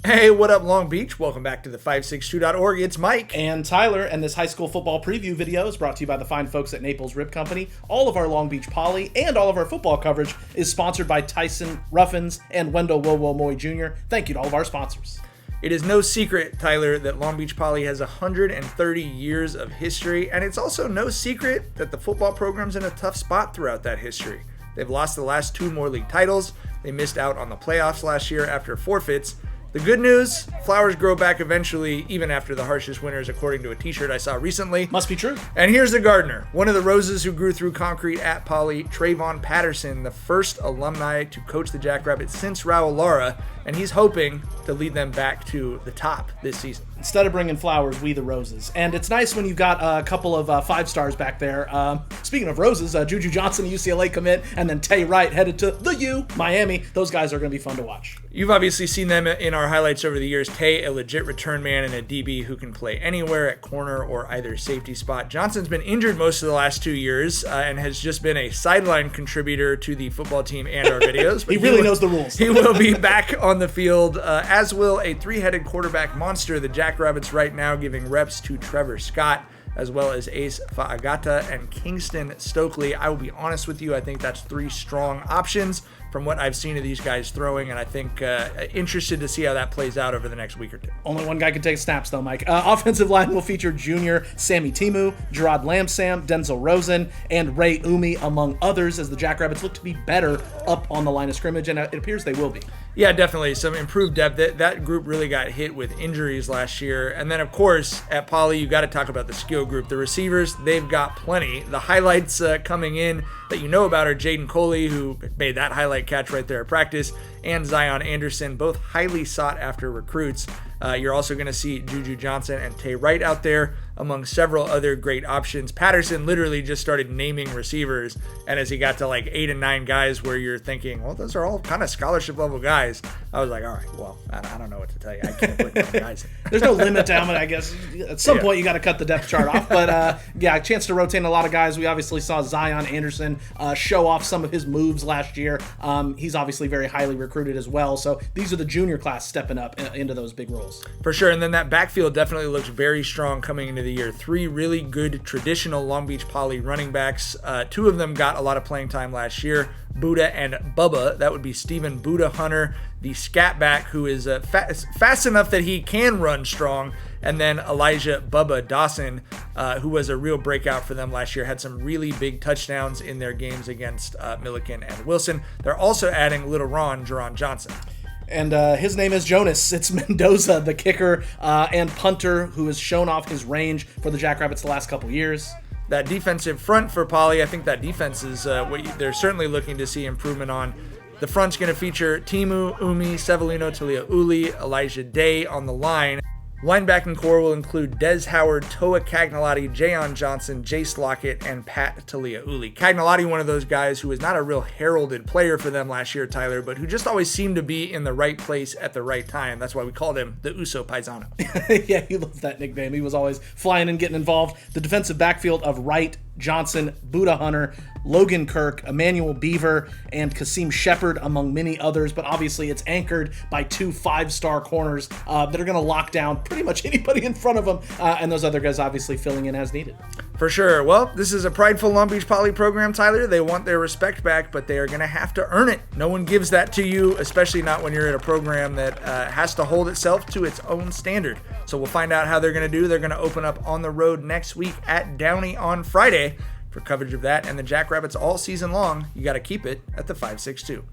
Hey, what up, Long Beach? Welcome back to the 562.org. It's Mike. And Tyler, and this high school football preview video is brought to you by the fine folks at Naples Rib Company. All of our Long Beach Poly and all of our football coverage is sponsored by Tyson Ruffins and Wendell Wowo Moy Jr. Thank you to all of our sponsors. It is no secret, Tyler, that Long Beach Poly has 130 years of history, and it's also no secret that the football program's in a tough spot throughout that history. They've lost the last two more league titles. They missed out on the playoffs last year after forfeits. The good news, flowers grow back eventually, even after the harshest winters, according to a t-shirt I saw recently. Must be true. And here's the gardener, one of the roses who grew through concrete at Poly, Trayvon Patterson, the first alumni to coach the Jackrabbits since Raul Lara, and he's hoping to lead them back to the top this season. Instead of bringing flowers, we the roses. And it's nice when you've got a couple of five stars back there. Speaking of roses, Juju Johnson, UCLA commit, and then Tay Wright headed to the U, Miami. Those guys are going to be fun to watch. You've obviously seen them in our highlights over the years. Tay, a legit return man and a DB who can play anywhere at corner or either safety spot. Johnson's been injured most of the last 2 years and has just been a sideline contributor to the football team and our videos. He really knows the rules. He will be back on the field, as will a three-headed quarterback monster, the Jackrabbits right now giving reps to Trevor Scott, as well as Ace Faagata and Kingston Stokely. I will be honest with you, I think that's three strong options from what I've seen of these guys throwing, and I think interested to see how that plays out over the next week or two. Only one guy can take snaps, though, Mike. Offensive line will feature junior Sammy Timu, Gerard Lamsam, Denzel Rosen, and Ray Umi, among others, as the Jackrabbits look to be better up on the line of scrimmage, and it appears they will be. Yeah, definitely. Some improved depth. That group really got hit with injuries last year. And then, of course, at Poly, you got to talk about the skill group. The receivers, they've got plenty. The highlights coming in that you know about are Jaden Coley, who made that highlight catch right there at practice, and Zion Anderson, both highly sought-after recruits. You're also going to see Juju Johnson and Tay Wright out there, among several other great options. Patterson literally just started naming receivers, and as he got to like 8 and 9 guys where you're thinking, well, those are all kind of scholarship-level guys, I was like, all right, well, I don't know what to tell you. I can't put more guys in. There's no limit to how many, I guess. At some point, you got to cut the depth chart off. But, yeah, a chance to rotate a lot of guys. We obviously saw Zion Anderson show off some of his moves last year. He's obviously very highly recruited as well. So these are the junior class stepping up into those big roles. For sure. And then that backfield definitely looks very strong coming into the year. 3 really good traditional Long Beach Poly running backs. 2 of them got a lot of playing time last year. Buddha and Bubba. That would be Stephen Buddha Hunter, the scat back who is fast enough that he can run strong. And then Elijah Bubba Dawson, who was a real breakout for them last year, had some really big touchdowns in their games against Milliken and Wilson. They're also adding Little Ron, Jerron Johnson. And his name is Jonas. It's Mendoza, the kicker and punter, who has shown off his range for the Jackrabbits the last couple years. That defensive front for Poly, I think that defense is what they're certainly looking to see improvement on. The front's going to feature Timu, Umi, Severino, Talia Uli, Elijah Day on the line. Linebacking core will include Des Howard, Toa Cagnolati, Jayon Johnson, Jace Lockett, and Pat Talia Uli. Cagnolati, one of those guys who was not a real heralded player for them last year, Tyler, but who just always seemed to be in the right place at the right time. That's why we called him the Uso Paisano. Yeah, he loves that nickname. He was always flying and getting involved. The defensive backfield of Wright, Johnson, Buddha Hunter, Logan Kirk, Emmanuel Beaver, and Kasim Shepard, among many others. But obviously it's anchored by 2 5-star corners that are going to lock down pretty much anybody in front of them, and those other guys obviously filling in as needed. For sure. Well, this is a prideful Long Beach Poly program, Tyler. They want their respect back, but they are going to have to earn it. No one gives that to you, especially not when you're at a program that has to hold itself to its own standard. So we'll find out how they're going to do. They're going to open up on the road next week at Downey on Friday. For coverage of that and the Jackrabbits all season long, you got to keep it at the 562.